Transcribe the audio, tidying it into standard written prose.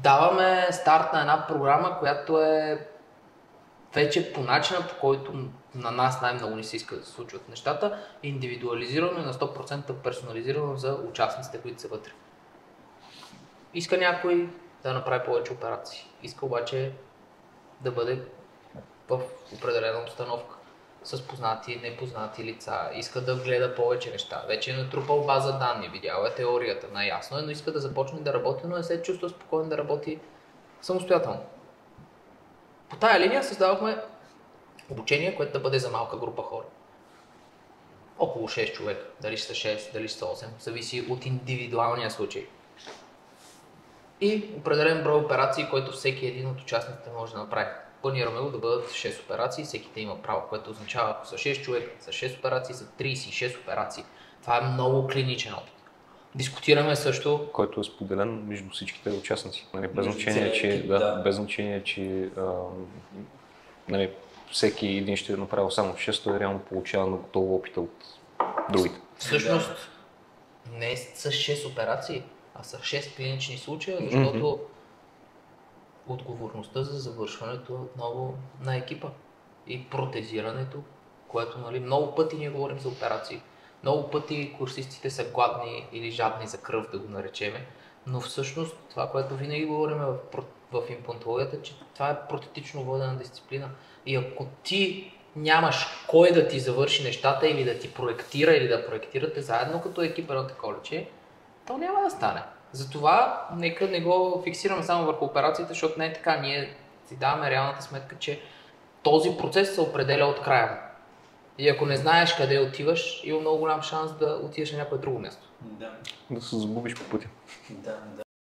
даваме старт на една програма, която е вече по начина, по който на нас най-много ни се иска да се случват нещата, индивидуализирано и на 100% персонализирано за участниците, които са вътре. Иска някой да направи повече операции, иска обаче да бъде в определена обстановка с познати и непознати лица, иска да гледа повече неща, вече е натрупал база данни, видял е теорията, наясно е, но иска да започне да работи, но не се чувства спокоен да работи самостоятелно. По тая линия създавахме обучение, което да бъде за малка група хора. Около 6 човека, дали ще са 6, дали ще са 8, зависи от индивидуалния случай. И определен брой операции, който всеки един от участниците може да направи. Планираме го да бъдат 6 операции, всеки да има право, което означава, ако са 6 човека, са 6 операции, са 36 операции. Това е много клиничен опит. Дискутираме също... Който е споделен между всичките участници. Нали, без значение, че нали, всеки един ще е направил само 6, той реално получава много толкова опита от другите. Всъщност не са 6 операции, а са 6 клинични случая, защото отговорността за завършването е отново на екипа и протезирането, което нали, много пъти ние говорим за операции. Много пъти курсистите са гладни или жадни за кръв, да го наречеме, но всъщност това, което винаги говорим в имплантологията, че това е протетично водена дисциплина. И ако ти нямаш кой да ти завърши нещата или да ти проектира или да проектирате заедно като екип едно такова лечение, то няма да стане. Затова нека не го фиксираме само върху операциите, защото не е така. Ние си даваме реалната сметка, че този процес се определя от края. И ако не знаеш къде отиваш, има много голям шанс да отидеш на някое друго място. Да се загубиш по пътя. Да.